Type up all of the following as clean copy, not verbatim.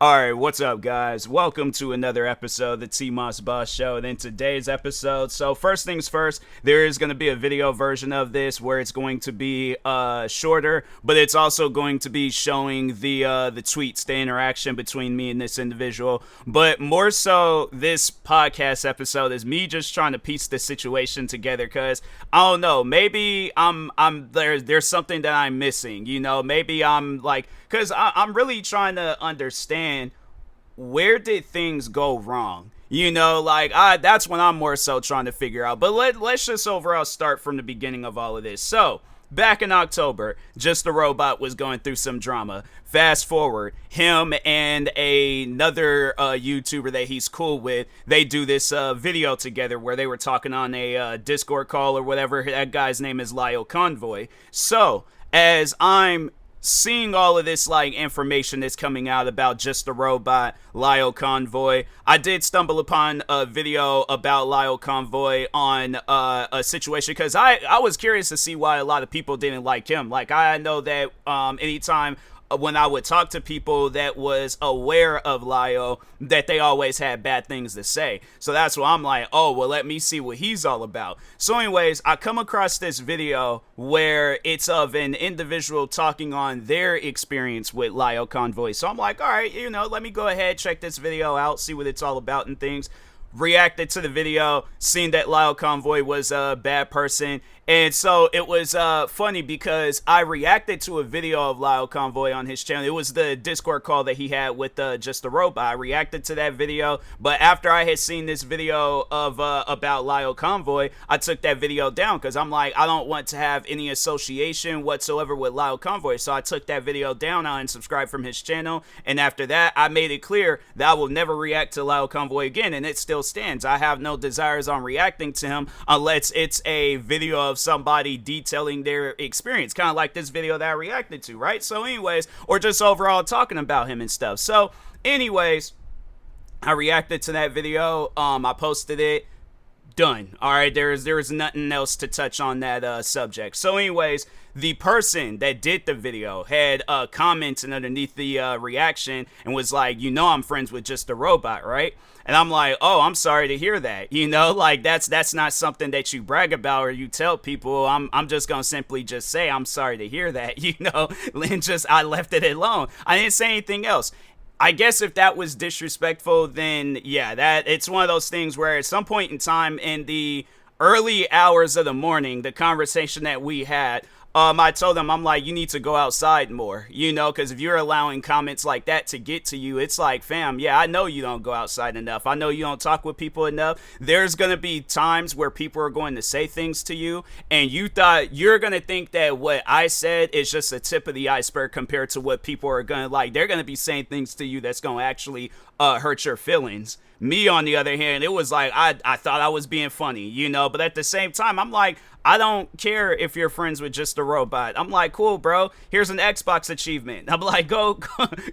Alright, what's up, guys? Welcome to another episode of the TMossBoss Show. And in today's episode, so first things first, there is going to be a video version of this where it's going to be shorter, but it's also going to be showing the tweets, the interaction between me and this individual. But more so, this podcast episode is me just trying to piece the situation together, because I don't know, maybe there's something that I'm missing, maybe I'm like, because I'm really trying to understand, where did things go wrong? That's when I'm more so trying to figure out. But let's just overall start from the beginning of all of this. So, back in October, Just a Robot was going through some drama. Fast forward, him and another YouTuber that he's cool with, they do this video together where they were talking on a Discord call or whatever. That guy's name is Lyle Convoy. So, as I'm seeing all of this information that's coming out about Just a Robot, Lyle Convoy, I did stumble upon a video about Lyle Convoy on a situation, because I was curious to see why a lot of people didn't like him. I know that anytime when I would talk to people that was aware of Lyle, that they always had bad things to say. So that's why I'm like, oh, well, let me see what he's all about. So anyways, I come across this video where it's of an individual talking on their experience with Lyle Convoy. So I'm like, all right, let me go ahead, check this video out, see what it's all about and things. Reacted to the video, seen that Lyle Convoy was a bad person. And so it was funny because I reacted to a video of Lyle Convoy on his channel. It was the Discord call that he had with Just a Robot. I reacted to that video, but after I had seen this video of about Lyle Convoy, I took that video down because I'm like, I don't want to have any association whatsoever with Lyle Convoy. So I took that video down. I unsubscribed from his channel, and after that, I made it clear that I will never react to Lyle Convoy again, and it still stands. I have no desires on reacting to him unless it's a video of somebody detailing their experience, kind of like this video that I reacted to, right? So anyways, or just overall talking about him and stuff. So anyways, I reacted to that video, I posted it, done. All right, there is nothing else to touch on that subject. So anyways, the person that did the video had comments underneath the reaction and was like, I'm friends with Just a Robot, right? And I'm like, oh, I'm sorry to hear that. That's not something that you brag about or you tell people. I'm just gonna simply just say I'm sorry to hear that, and I left it alone. I didn't say anything else. I guess if that was disrespectful, then yeah, that it's one of those things where at some point in time in the early hours of the morning, the conversation that we had, I told them, I'm like, you need to go outside more, because if you're allowing comments like that to get to you, it's like, fam, yeah, I know you don't go outside enough. I know you don't talk with people enough. There's going to be times where people are going to say things to you, and you're going to think that what I said is just a tip of the iceberg compared to what people are going to like. They're going to be saying things to you that's going to actually hurt your feelings. Me, on the other hand, it was like, I thought I was being funny, but at the same time, I'm like, I don't care if you're friends with Just a Robot. I'm like, cool, bro. Here's an Xbox achievement. I'm like, go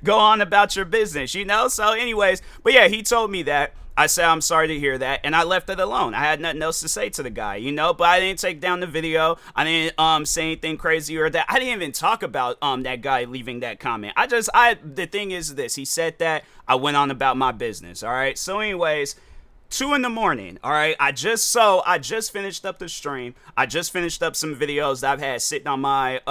on about your business, So anyways, but yeah, he told me that. I said, I'm sorry to hear that, and I left it alone. I had nothing else to say to the guy, but I didn't take down the video. I didn't say anything crazy or that. I didn't even talk about that guy leaving that comment. The thing is this, he said that, I went on about my business, all right? So anyways, 2 in the morning, all right? I just finished up the stream. I just finished up some videos that I've had sitting on my,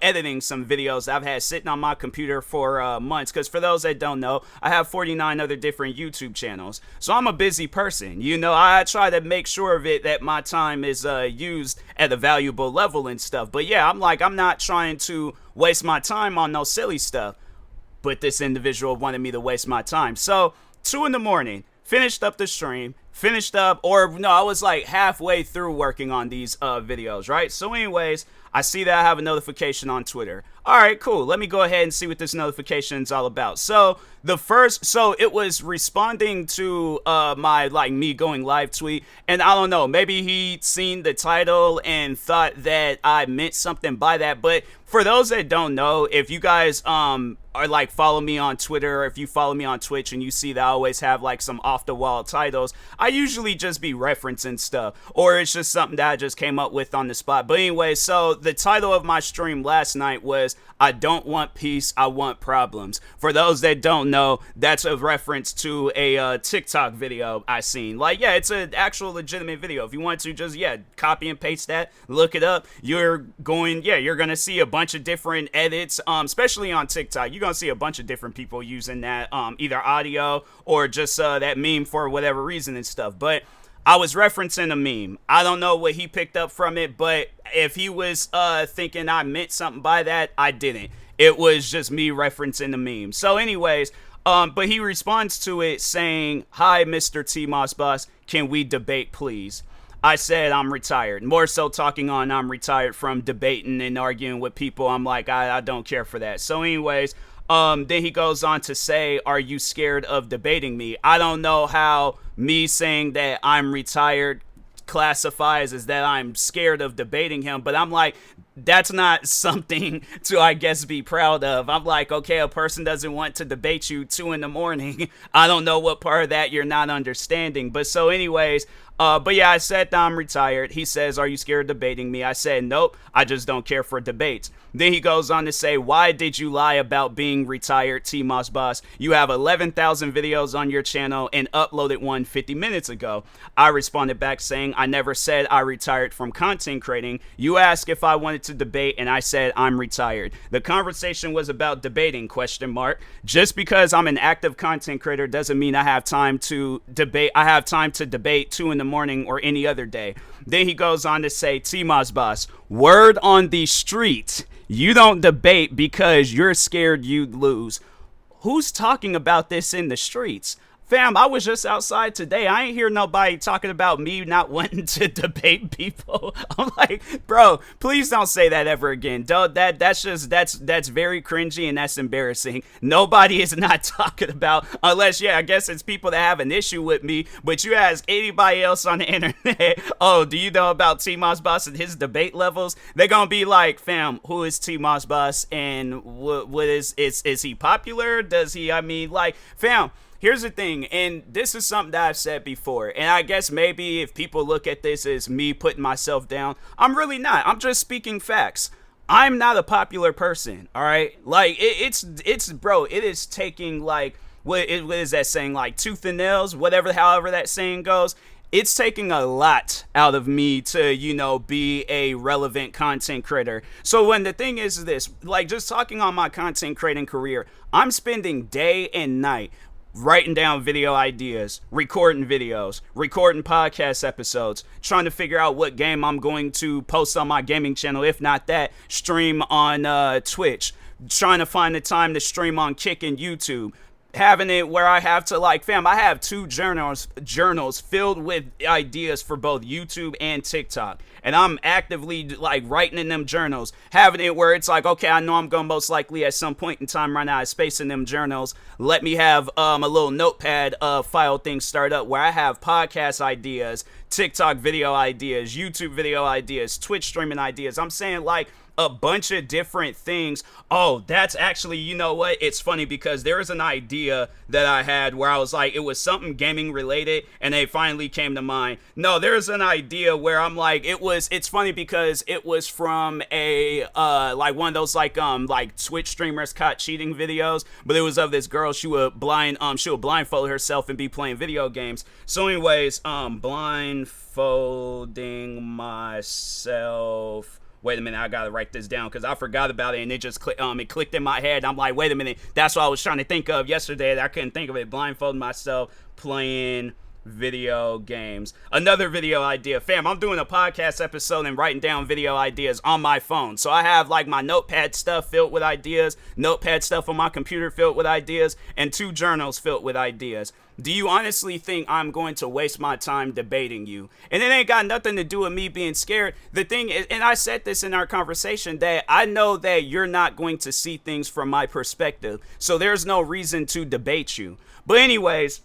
editing some videos that I've had sitting on my computer for months. Because for those that don't know, I have 49 other different YouTube channels. So I'm a busy person. I try to make sure of it that my time is used at a valuable level and stuff. But yeah, I'm not trying to waste my time on no silly stuff. But this individual wanted me to waste my time. So 2 in the morning. Finished up the stream, I was like halfway through working on these videos, right? So anyways, I see that I have a notification on Twitter. All right, cool. Let me go ahead and see what this notification is all about. So it was responding to my me going live tweet, and I don't know, maybe he'd seen the title and thought that I meant something by that. But for those that don't know, if you guys are follow me on Twitter, or if you follow me on Twitch and you see that I always have some off the wall titles, I usually just be referencing stuff, or it's just something that I just came up with on the spot. But anyway, so the title of my stream last night was I Don't Want Peace, I Want Problems. For those that don't know, that's a reference to a TikTok video I seen. Like, yeah, it's an actual legitimate video. If you want to just, copy and paste that, look it up, you're going to see a bunch of different edits, especially on TikTok. You're going to see a bunch of different people using that, either audio or just that meme for whatever reason and stuff. But I was referencing a meme. I don't know what he picked up from it, but if he was thinking I meant something by that, I didn't. It was just me referencing the meme. So anyways, but he responds to it saying, "Hi, Mr. TMossBoss, can we debate, please?" I said I'm retired. More so talking on I'm retired from debating and arguing with people. I'm like, I don't care for that. So anyways, then he goes on to say, "Are you scared of debating me?" I don't know how me saying that I'm retired classifies as that I'm scared of debating him, but I'm like, that's not something to, I guess, be proud of. I'm like, okay, a person doesn't want to debate you 2 a.m. I don't know what part of that you're not understanding. But so anyways, but yeah, I said that I'm retired. He says, "Are you scared of debating me?" I said, "Nope, I just don't care for debates." Then he goes on to say, "Why did you lie about being retired, TMossBoss? You have 11,000 videos on your channel and uploaded one 50 minutes ago." I responded back saying, "I never said I retired from content creating. You asked if I wanted to debate and I said I'm retired. The conversation was about debating, question mark. Just because I'm an active content creator doesn't mean I have time to debate. I have time to debate 2 a.m. or any other day." Then he goes on to say, "TMossBoss, word on the street, you don't debate because you're scared you'd lose." Who's talking about this in the streets? Fam, I was just outside today. I ain't hear nobody talking about me not wanting to debate people. I'm like, bro, please don't say that ever again. That's very cringy and that's embarrassing. Nobody is not talking about, unless, I guess it's people that have an issue with me, but you ask anybody else on the internet, "Oh, do you know about TMossBoss and his debate levels?" They're gonna be like, "Fam, who is TMossBoss and what is he popular? Does he, fam." Here's the thing, and this is something that I've said before, and I guess maybe if people look at this as me putting myself down, I'm really not. I'm just speaking facts. I'm not a popular person, all right? Like, it's bro, it is taking, like, what is that saying, like, tooth and nails, however that saying goes. It's taking a lot out of me to, be a relevant content creator. So when the thing is this, like, just talking on my content creating career, I'm spending day and night writing down video ideas, recording videos, recording podcast episodes, trying to figure out what game I'm going to post on my gaming channel, if not that, stream on Twitch, trying to find the time to stream on Kick and YouTube, having it where I have to, like, fam, I have 2 journals filled with ideas for both YouTube and TikTok. And I'm actively, like, writing in them journals, having it where it's like, okay, I know I'm going to most likely at some point in time run out of space in them journals. Let me have a little notepad file thing start up where I have podcast ideas, TikTok video ideas, YouTube video ideas, Twitch streaming ideas. I'm saying, like, a bunch of different things. Oh, that's actually, you know what? It's funny because there was an idea that I had where I was like, it was something gaming related and it finally came to mind. No, there's an idea where I'm like, it's funny because it was from a, like one of those like Twitch streamers caught cheating videos, but it was of this girl. She would blindfold herself and be playing video games. So anyways, blindfolding myself. Wait a minute, I gotta write this down because I forgot about it and it just clicked in my head. I'm like, wait a minute, that's what I was trying to think of yesterday. I couldn't think of it. Blindfolding myself, playing video games. Another video idea. Fam, I'm doing a podcast episode and writing down video ideas on my phone. So I have like my notepad stuff filled with ideas, notepad stuff on my computer filled with ideas, and 2 journals filled with ideas. Do you honestly think I'm going to waste my time debating you? And it ain't got nothing to do with me being scared. The thing is, and I said this in our conversation, that I know that you're not going to see things from my perspective. So there's no reason to debate you. But anyways,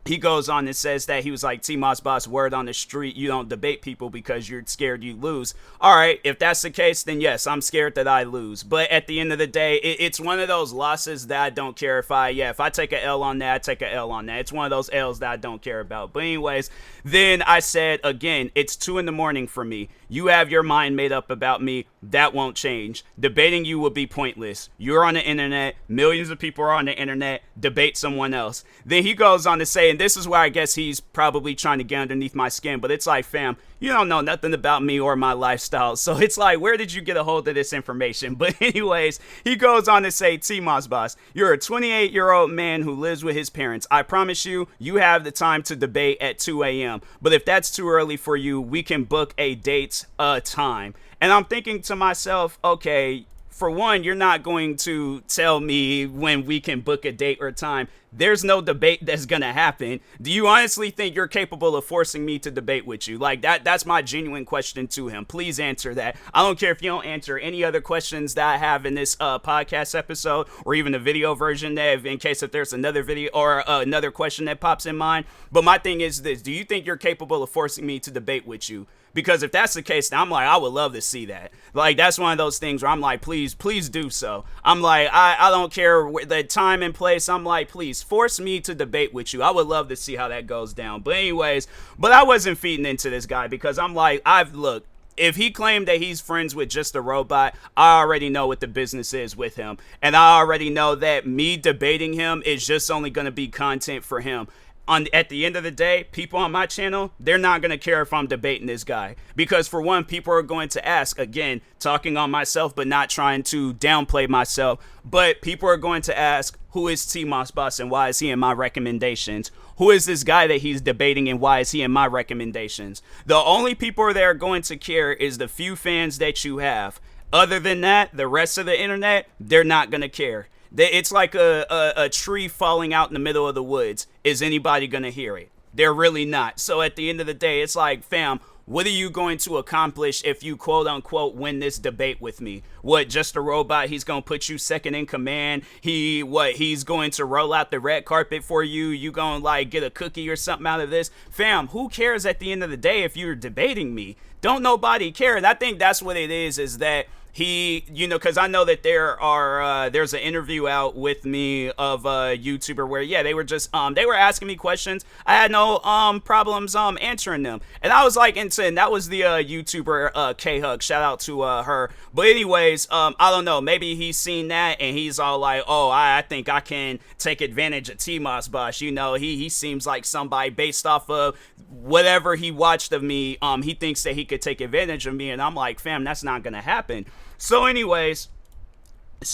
he goes on and says that he was like, TMossBoss, word on the street, you don't debate people because you're scared you lose. All right, if that's the case, then yes, I'm scared that I lose. But at the end of the day, it's one of those losses that I don't care if I take a L on that, I take a L on that. It's one of those L's that I don't care about. But anyways, then I said, again, it's 2 a.m. for me. You have your mind made up about me. That won't change. Debating you will be pointless. You're on the internet. Millions of people are on the internet. Debate someone else. Then he goes on to say, and this is where I guess he's probably trying to get underneath my skin, but it's like, fam, you don't know nothing about me or my lifestyle. So it's like, where did you get a hold of this information? But anyways, he goes on to say, TMossBoss, you're a 28-year-old man who lives with his parents. I promise you, you have the time to debate at 2 a.m. But if that's too early for you, we can book a date time. And I'm thinking to myself, okay, for one, you're not going to tell me when we can book a date or time. There's no debate that's gonna happen. Do you honestly think you're capable of forcing me to debate with you? Like, that's my genuine question to him. Please answer that. I don't care if you don't answer any other questions that I have in this podcast episode, or even the video version, that in case if there's another video or another question that pops in mind. But my thing is this: do you think you're capable of forcing me to debate with you? Because if that's the case, then I'm like, I would love to see that. Like, that's one of those things where I'm like, please do so. I'm like, I don't care the time and place. I'm like, please force me to debate with you. I would love to see how that goes down. But anyways, I wasn't feeding into this guy because I'm like, look, if he claimed that he's friends with Just a Robot, I already know what the business is with him. And I already know that me debating him is just only going to be content for him. At the end of the day, people on my channel, they're not going to care if I'm debating this guy. Because for one, people are going to ask, again, talking on myself but not trying to downplay myself, but people are going to ask, who is TMossBoss and why is he in my recommendations? Who is this guy that he's debating and why is he in my recommendations? The only people that are going to care is the few fans that you have. Other than that, the rest of the internet, they're not going to care. It's like a tree falling out in the middle of the woods. Is anybody going to hear it? They're really not. So at the end of the day, it's like, fam, what are you going to accomplish if you quote unquote win this debate with me? What, Just a Robot, he's going to put you second in command? He's going to roll out the red carpet for you? You going to like get a cookie or something out of this? Fam, who cares at the end of the day if you're debating me? Don't nobody care. And I think that's what it is that he, because I know that there's an interview out with me of a YouTuber where, they were just, they were asking me questions. I had no problems answering them. And I was like, and that was the YouTuber K-Hug. Shout out to her. But anyways, I don't know. Maybe he's seen that and he's all like, oh, I think I can take advantage of TMossBoss. He seems like somebody based off of whatever he watched of me. He thinks that he could take advantage of me. And I'm like, fam, that's not going to happen. So anyways,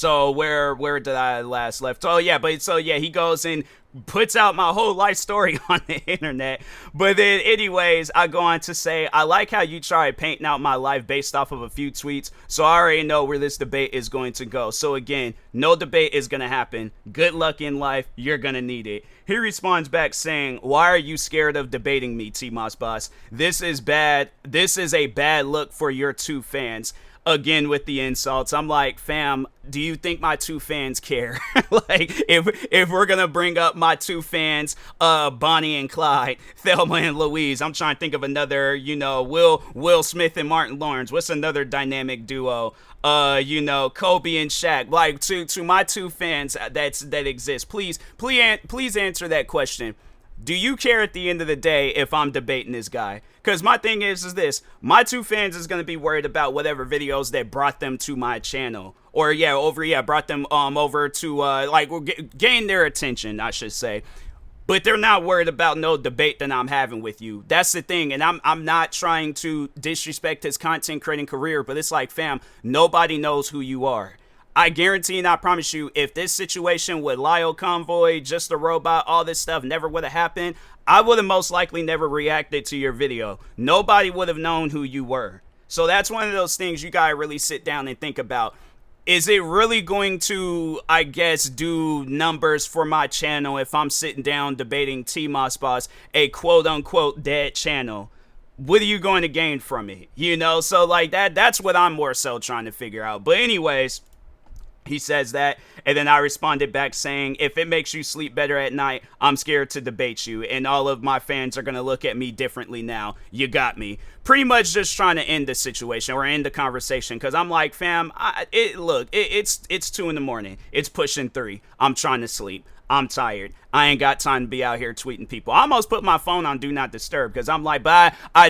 where did I last left? He goes and puts out my whole life story on the internet. But then anyways, I go on to say, I like how you tried painting out my life based off of a few tweets. So I already know where this debate is going to go. So again, no debate is going to happen. Good luck in life. You're going to need it. He responds back saying, why are you scared of debating me, TMossBoss? This is bad. This is a bad look for your 2 fans. Again with the insults. I'm like, fam, do you think my 2 fans care? Like, if we're gonna bring up my 2 fans, Bonnie and Clyde, Thelma and Louise, I'm trying to think of another, Will Smith and Martin Lawrence. What's another dynamic duo? Kobe and Shaq. Like, to my 2 fans that exist, please answer that question. Do you care at the end of the day if I'm debating this guy? Because my thing is this. My 2 fans is going to be worried about whatever videos that brought them to my channel. Or, brought them over to, gain their attention, I should say. But they're not worried about no debate that I'm having with you. That's the thing. And I'm not trying to disrespect his content creating career. But it's like, fam, nobody knows who you are. I guarantee and I promise you, if this situation with Lyle Convoy, Just a Robot, all this stuff never would have happened, I would have most likely never reacted to your video. Nobody would have known who you were. So that's one of those things you gotta really sit down and think about. Is it really going to, I guess, do numbers for my channel if I'm sitting down debating TMossBoss, a quote-unquote dead channel? What are you going to gain from it? So like that's what I'm more so trying to figure out. But anyways, He says that, and then I responded back saying, if it makes you sleep better at night, I'm scared to debate you, and all of my fans are going to look at me differently now. You got me. Pretty much just trying to end the situation or end the conversation, because I'm like, fam, it's 2 in the morning. It's pushing 3. I'm trying to sleep. I'm tired. I ain't got time to be out here tweeting people. I almost put my phone on do not disturb because I'm like, but I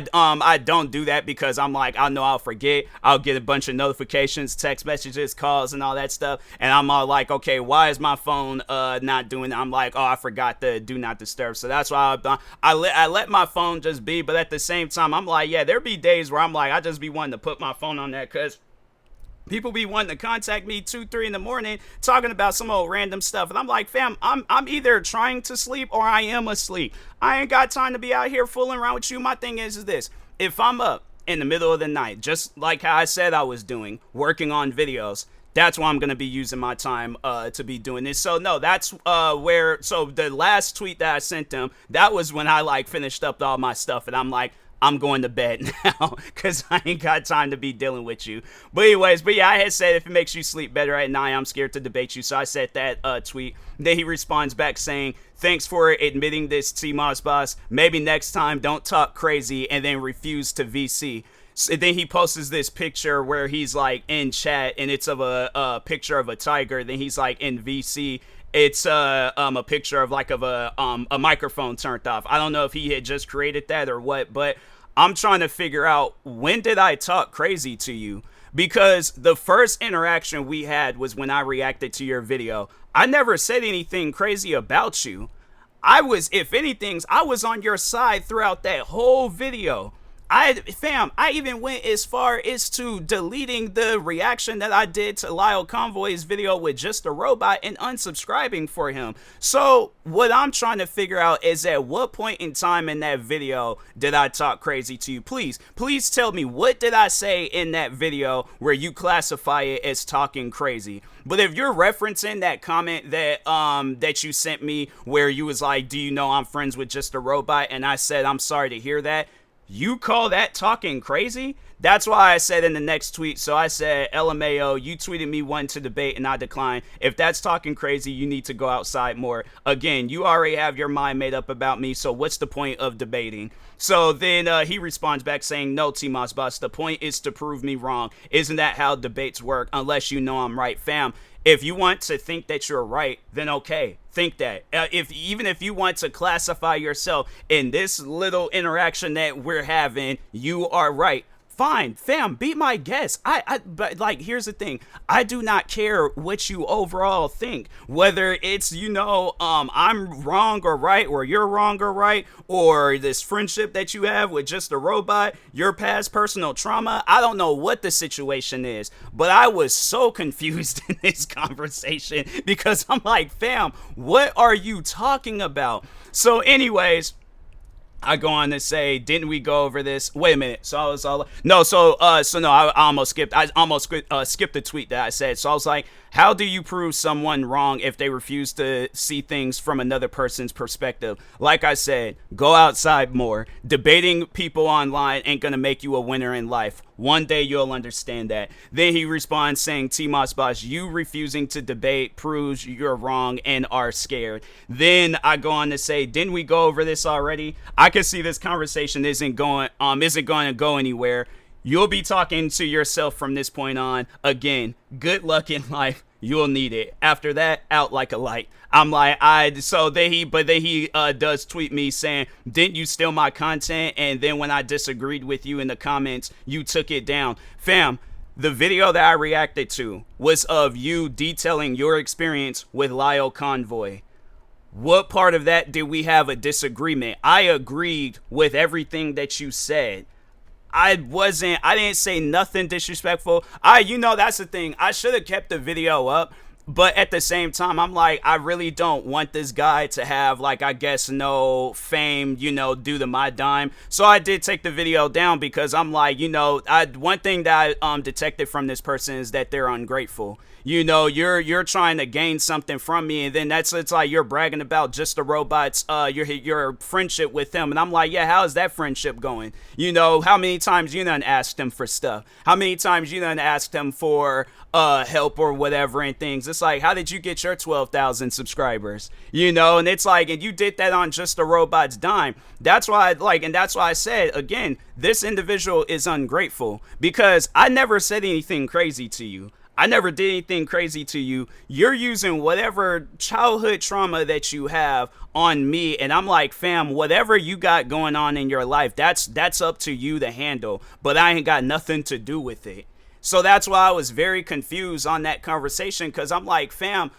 don't do that because I'm like, I know I'll forget. I'll get a bunch of notifications, text messages, calls, and all that stuff. And I'm all like, okay, why is my phone not doing that? I'm like, oh, I forgot the do not disturb. So that's why I let my phone just be. But at the same time, I'm like, yeah, there be days where I'm like, I just be wanting to put my phone on that because people be wanting to contact me 2, 3 in the morning talking about some old random stuff. And I'm like, fam, I'm either trying to sleep or I am asleep. I ain't got time to be out here fooling around with you. My thing is this. If I'm up in the middle of the night, just like how I said I was doing, working on videos, that's why I'm going to be using my time to be doing this. So, no, that's so the last tweet that I sent them, that was when I, like, finished up all my stuff. And I'm like, I'm going to bed now because I ain't got time to be dealing with you. But anyways, I had said if it makes you sleep better at night, I'm scared to debate you. So I said that tweet. Then he responds back saying, thanks for admitting this, TMossBoss. Maybe next time don't talk crazy and then refuse to VC. So then he posts this picture where he's like in chat and it's of a picture of a tiger. Then he's like in VC. It's a picture of like a microphone turned off. I don't know if he had just created that or what, but I'm trying to figure out, when did I talk crazy to you? Because the first interaction we had was when I reacted to your video. I never said anything crazy about you. If anything, I was on your side throughout that whole video. I even went as far as to deleting the reaction that I did to Lyle Convoy's video with Just a Robot and unsubscribing for him. So what I'm trying to figure out is at what point in time in that video did I talk crazy to you? Please tell me, what did I say in that video where you classify it as talking crazy? But if you're referencing that comment that you sent me where you was like, do you know I'm friends with Just a Robot? And I said, I'm sorry to hear that. You call that talking crazy? That's why I said in the next tweet, so I said, LMAO, you tweeted me wanting to debate and I declined. If that's talking crazy, you need to go outside more. Again, you already have your mind made up about me, so what's the point of debating? So then he responds back saying, no, TMossBoss, the point is to prove me wrong. Isn't that how debates work? Unless you know I'm right, fam. If you want to think that you're right, then okay, think that. Even if you want to classify yourself in this little interaction that we're having, you are right. Fine, fam, be my guest. But like, here's the thing. I do not care what you overall think. Whether it's, I'm wrong or right, or you're wrong or right, or this friendship that you have with Just a Robot, your past personal trauma. I don't know what the situation is, but I was so confused in this conversation because I'm like, fam, what are you talking about? So anyways, I go on to say, didn't we go over this? Wait a minute. So I was all no. I almost skipped. Skipped the tweet that I said. So I was like, how do you prove someone wrong if they refuse to see things from another person's perspective? Like I said, go outside more. Debating people online ain't gonna make you a winner in life. One day you'll understand that. Then he responds saying, TMossBoss, you refusing to debate proves you're wrong and are scared. Then I go on to say, didn't we go over this already? I can see this conversation isn't going to go anywhere. You'll be talking to yourself from this point on. Again, good luck in life. You'll need it. After that, out like a light. I'm like, then he does tweet me saying, didn't you steal my content? And then when I disagreed with you in the comments, you took it down. Fam, the video that I reacted to was of you detailing your experience with Lyle Convoy. What part of that did we have a disagreement? I agreed with everything that you said. I didn't say nothing disrespectful. That's the thing. I should have kept the video up, but at the same time, I'm like, I really don't want this guy to have, like, I guess, no fame, due to my dime. So I did take the video down because I'm like, one thing that I detected from this person is that they're ungrateful. You're trying to gain something from me, and then it's like you're bragging about Just a Robot's your friendship with him, and I'm like, yeah, how is that friendship going? How many times you done asked him for stuff? How many times you done asked him for help or whatever and things. It's like, how did you get your 12,000 subscribers? You know, and it's like, and you did that on just a robot's dime. That's why and that's why I said, again, this individual is ungrateful, because I never said anything crazy to you. I never did anything crazy to you. You're using whatever childhood trauma that you have on me, and I'm like, fam, whatever you got going on in your life, that's up to you to handle, but I ain't got nothing to do with it. So that's why I was very confused on that conversation, because I'm like, fam,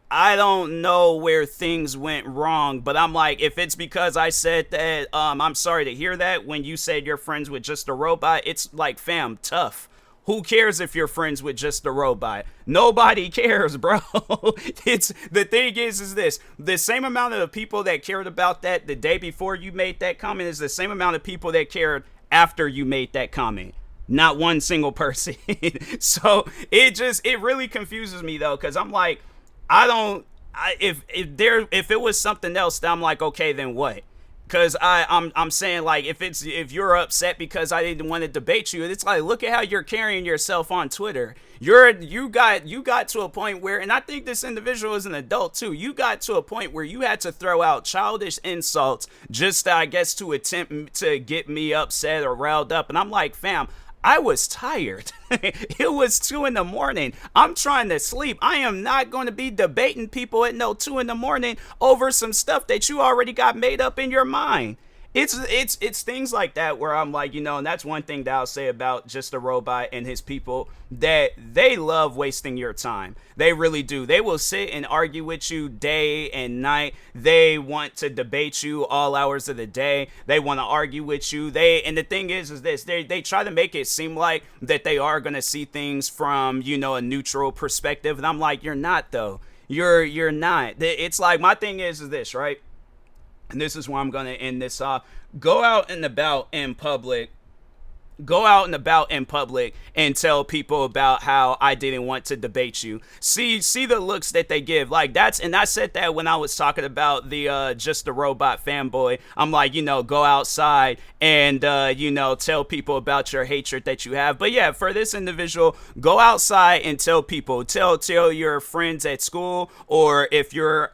I don't know where things went wrong, but I'm like, if it's because I said that, I'm sorry to hear that when you said you're friends with just a robot, it's like, fam, tough. Who cares if you're friends with just a robot? Nobody cares, bro. It's the thing is this: the same amount of people that cared about that the day before you made that comment is the same amount of people that cared after you made that comment. Not one single person. So it really confuses me though, because I'm like, if it was something else, then I'm like, okay, then what? Because I'm saying, like, if you're upset because I didn't want to debate you, it's like, look at how you're carrying yourself on Twitter. You got to a point where, and I think this individual is an adult too, you got to a point where you had to throw out childish insults just, I guess, to attempt to get me upset or riled up. And I'm like, fam, I was tired. It was 2 a.m. I'm trying to sleep. I am not going to be debating people at 2 a.m. over some stuff that you already got made up in your mind. It's things like that where I'm like, and that's one thing that I'll say about just a robot and his people, that they love wasting your time. They really do. They will sit and argue with you day and night. They want to debate you all hours of the day. They want to argue with you. And the thing is this, they try to make it seem like that they are going to see things from, a neutral perspective. And I'm like, you're not though. You're not. It's like, my thing is this, right? And this is where I'm going to end this off. Go out and about in public and tell people about how I didn't want to debate you. See the looks that they give. Like, and I said that when I was talking about the just a robot fanboy. I'm like, go outside and tell people about your hatred that you have. But yeah, for this individual, go outside and tell people, tell your friends at school, or if your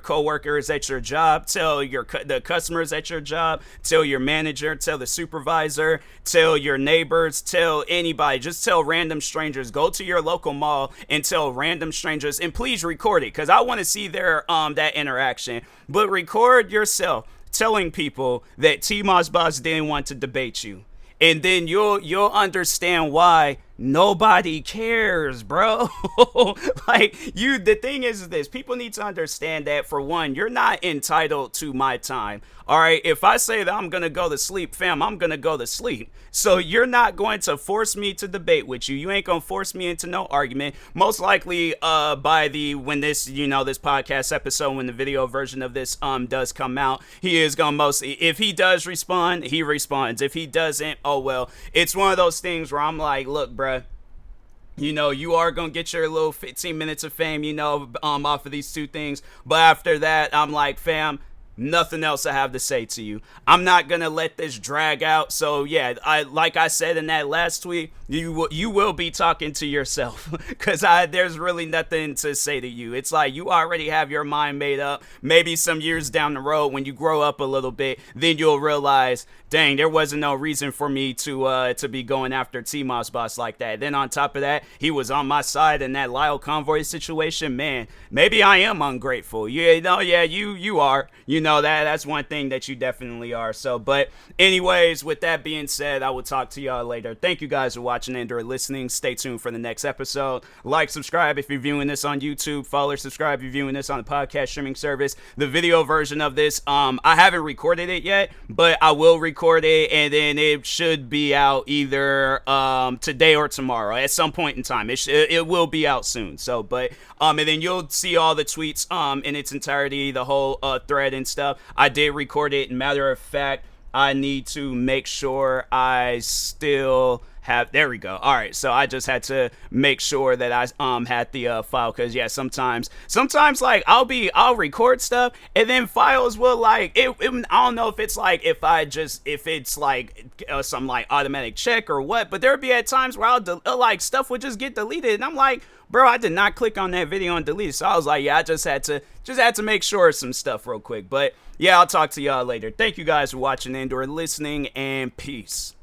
coworkers at your job, tell the customers at your job, tell your manager, tell the supervisor, tell your neighbors, tell anybody, just tell random strangers. Go to your local mall and tell random strangers, and please record it, because I want to see their that interaction. But record yourself telling people that TMossBoss didn't want to debate you, and then you'll understand why nobody cares, bro. The thing is this: people need to understand that, for one, you're not entitled to my time. All right, if I say that I'm gonna go to sleep, fam, I'm gonna go to sleep. So you're not going to force me to debate with you. You ain't gonna force me into no argument. Most likely, when this podcast episode, when the video version of this does come out, he is gonna if he does respond, he responds. If he doesn't, oh well. It's one of those things where I'm like, look, bruh, you are going to get your little 15 minutes of fame, off of these two things. But after that, I'm like, fam, nothing else I have to say to you. I'm not going to let this drag out. So yeah, like I said in that last tweet, you will be talking to yourself, because there's really nothing to say to you. It's like, you already have your mind made up. Maybe some years down the road, when you grow up a little bit, then you'll realize, dang, there wasn't no reason for me to be going after TMossBoss like that. Then on top of that, he was on my side in that Lyle Convoy situation. Man, maybe I am ungrateful. You are. That's one thing that you definitely are. So, but anyways, with that being said, I will talk to y'all later. Thank you guys for watching and or listening. Stay tuned for the next episode. Like, subscribe if you're viewing this on YouTube. Follow or subscribe if you're viewing this on the podcast streaming service. The video version of this, I haven't recorded it yet, but I will record it, and then it should be out either today or tomorrow at some point in time. It will be out soon. So, but and then you'll see all the tweets in its entirety, the whole thread and stuff. I did record it. Matter of fact, I need to make sure I still have, there we go. All right, so I just had to make sure that I had the file, because yeah, sometimes like I'll record stuff and then files will like I don't know if it's like if it's like some like automatic check or what, but there'll be at times where like stuff would just get deleted and I'm like, bro, I did not click on that video and delete it. So I was like, yeah, I just had to make sure of some stuff real quick. But yeah, I'll talk to y'all later. Thank you guys for watching and or listening, and peace.